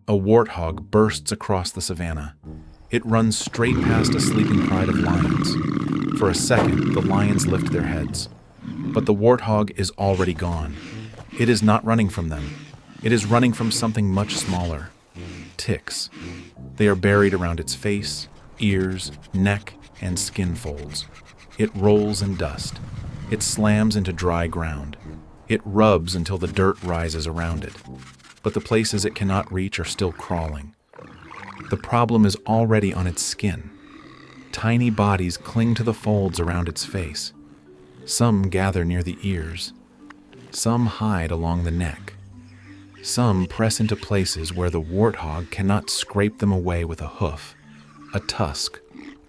A warthog bursts across the savanna. It runs straight past a sleeping pride of lions. For a second, the lions lift their heads. But the warthog is already gone. It is not running from them. It is running from something much smaller. Ticks. They are buried around its face, ears, neck, and skin folds. It rolls in dust. It slams into dry ground. It rubs until the dirt rises around it. But the places it cannot reach are still crawling. The problem is already on its skin. Tiny bodies cling to the folds around its face. Some gather near the ears. Some hide along the neck. Some press into places where the warthog cannot scrape them away with a hoof, a tusk,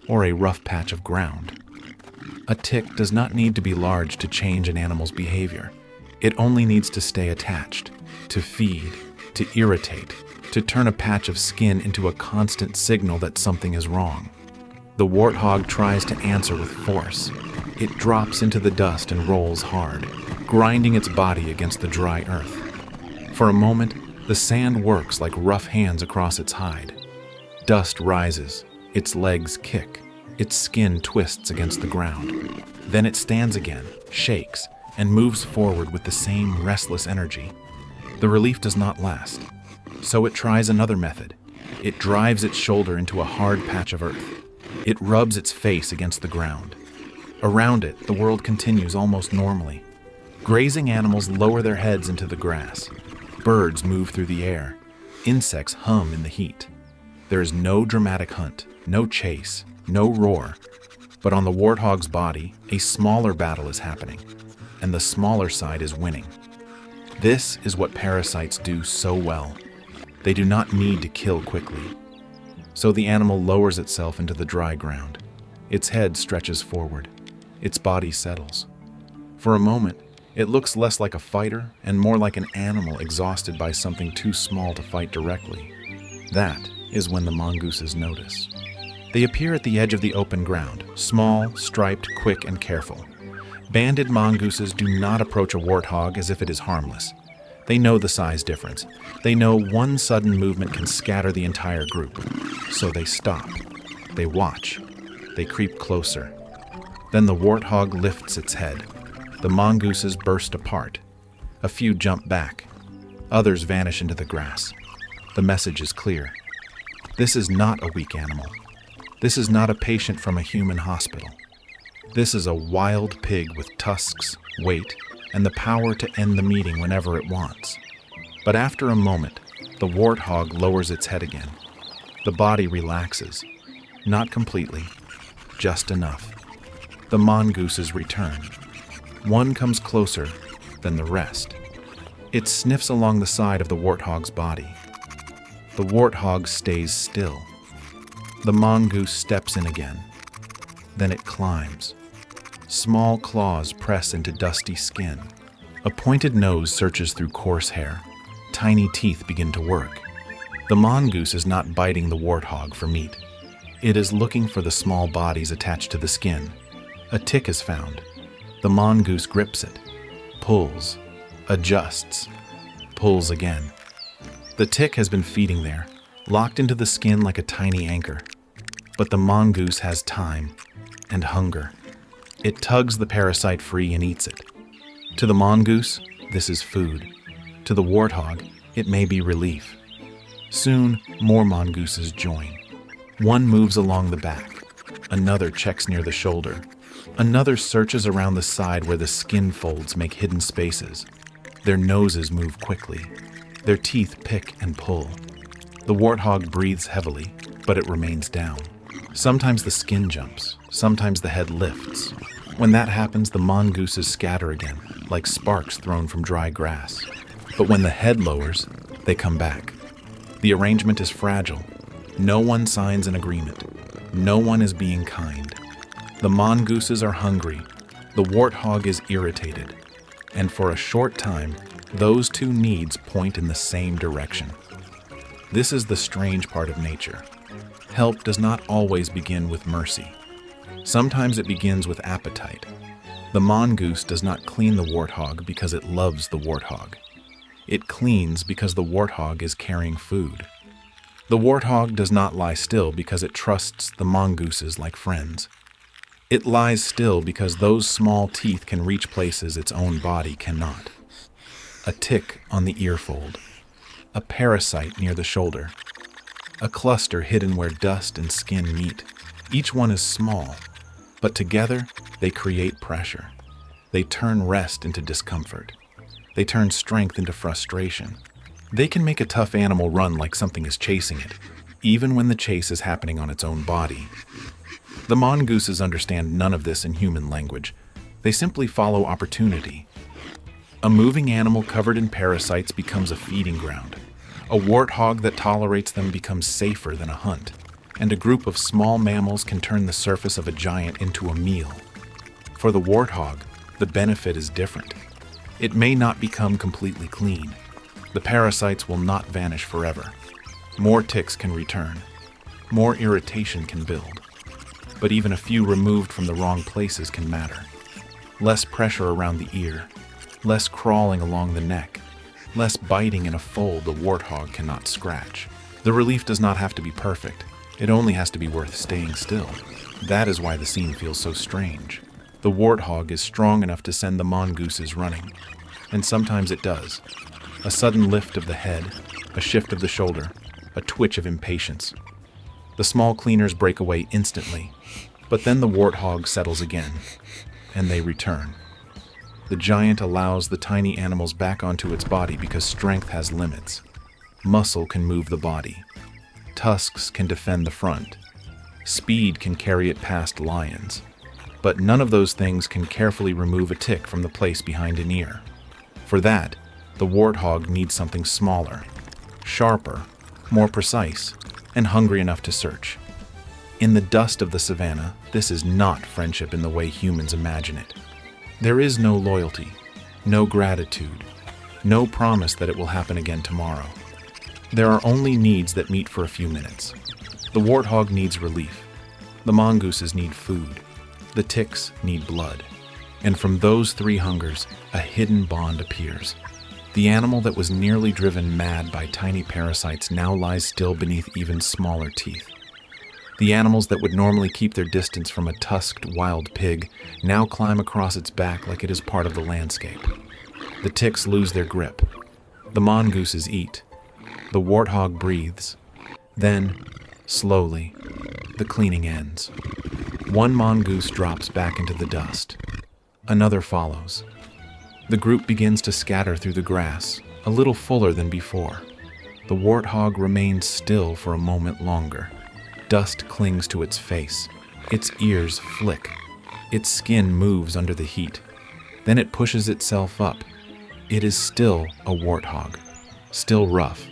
or a rough patch of ground. A tick does not need to be large to change an animal's behavior. It only needs to stay attached, to feed, to irritate, to turn a patch of skin into a constant signal that something is wrong. The warthog tries to answer with force. It drops into the dust and rolls hard, grinding its body against the dry earth. For a moment, the sand works like rough hands across its hide. Dust rises, its legs kick, its skin twists against the ground. Then it stands again, shakes, and moves forward with the same restless energy. The relief does not last, so it tries another method. It drives its shoulder into a hard patch of earth. It rubs its face against the ground. Around it, the world continues almost normally. Grazing animals lower their heads into the grass. Birds move through the air. Insects hum in the heat. There is no dramatic hunt, no chase, no roar. But on the warthog's body, a smaller battle is happening, and the smaller side is winning. This is what parasites do so well. They do not need to kill quickly. So the animal lowers itself into the dry ground. Its head stretches forward. Its body settles. For a moment, it looks less like a fighter and more like an animal exhausted by something too small to fight directly. That is when the mongooses notice. They appear at the edge of the open ground, small, striped, quick, and careful. Banded mongooses do not approach a warthog as if it is harmless. They know the size difference. They know one sudden movement can scatter the entire group. So they stop. They watch. They creep closer. Then the warthog lifts its head. The mongooses burst apart. A few jump back. Others vanish into the grass. The message is clear. This is not a weak animal. This is not a patient from a human hospital. This is a wild pig with tusks, weight, and the power to end the meeting whenever it wants. But after a moment, the warthog lowers its head again. The body relaxes. Not completely, just enough. The mongooses return. One comes closer than the rest. It sniffs along the side of the warthog's body. The warthog stays still. The mongoose steps in again. Then it climbs. Small claws press into dusty skin. A pointed nose searches through coarse hair. Tiny teeth begin to work. The mongoose is not biting the warthog for meat. It is looking for the small bodies attached to the skin. A tick is found. The mongoose grips it, pulls, adjusts, pulls again. The tick has been feeding there, locked into the skin like a tiny anchor. But the mongoose has time and hunger. It tugs the parasite free and eats it. To the mongoose, this is food. To the warthog, it may be relief. Soon, more mongooses join. One moves along the back. Another checks near the shoulder. Another searches around the side where the skin folds make hidden spaces. Their noses move quickly. Their teeth pick and pull. The warthog breathes heavily, but it remains down. Sometimes the skin jumps. Sometimes the head lifts. When that happens, the mongooses scatter again, like sparks thrown from dry grass. But when the head lowers, they come back. The arrangement is fragile. No one signs an agreement. No one is being kind. The mongooses are hungry, The warthog is irritated, and for a short time, those two needs point in the same direction. This is the strange part of nature. Help does not always begin with mercy. Sometimes it begins with appetite. The mongoose does not clean the warthog because it loves the warthog. It cleans because the warthog is carrying food. The warthog does not lie still because it trusts the mongooses like friends. It lies still because those small teeth can reach places its own body cannot. A tick on the ear fold, a parasite near the shoulder, a cluster hidden where dust and skin meet. Each one is small, but together they create pressure. They turn rest into discomfort. They turn strength into frustration. They can make a tough animal run like something is chasing it, even when the chase is happening on its own body. The mongooses understand none of this in human language. They simply follow opportunity. A moving animal covered in parasites becomes a feeding ground. A warthog that tolerates them becomes safer than a hunt. And a group of small mammals can turn the surface of a giant into a meal. For the warthog, the benefit is different. It may not become completely clean. The parasites will not vanish forever. More ticks can return. More irritation can build. But even a few removed from the wrong places can matter. Less pressure around the ear, less crawling along the neck, less biting in a fold the warthog cannot scratch. The relief does not have to be perfect. It only has to be worth staying still. That is why the scene feels so strange. The warthog is strong enough to send the mongooses running, and sometimes it does. A sudden lift of the head, a shift of the shoulder, a twitch of impatience. The small cleaners break away instantly, but then the warthog settles again, and they return. The giant allows the tiny animals back onto its body because strength has limits. Muscle can move the body. Tusks can defend the front. Speed can carry it past lions. But none of those things can carefully remove a tick from the place behind an ear. For that, the warthog needs something smaller, sharper, more precise, and hungry enough to search. In the dust of the savanna, this is not friendship in the way humans imagine it. There is no loyalty, no gratitude, no promise that it will happen again tomorrow. There are only needs that meet for a few minutes. The warthog needs relief. The mongooses need food. The ticks need blood. And from those three hungers, a hidden bond appears. The animal that was nearly driven mad by tiny parasites now lies still beneath even smaller teeth. The animals that would normally keep their distance from a tusked wild pig now climb across its back like it is part of the landscape. The ticks lose their grip. The mongooses eat. The warthog breathes. Then, slowly, the cleaning ends. One mongoose drops back into the dust. Another follows. The group begins to scatter through the grass, a little fuller than before. The warthog remains still for a moment longer. Dust clings to its face. Its ears flick. Its skin moves under the heat. Then it pushes itself up. It is still a warthog. Still rough.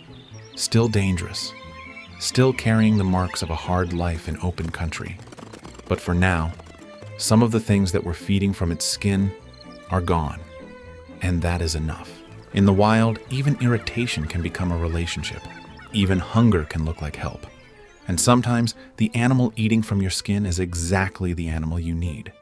Still dangerous. Still carrying the marks of a hard life in open country. But for now, some of the things that were feeding from its skin are gone. And that is enough. In the wild, even irritation can become a relationship. Even hunger can look like help. And sometimes, the animal eating from your skin is exactly the animal you need.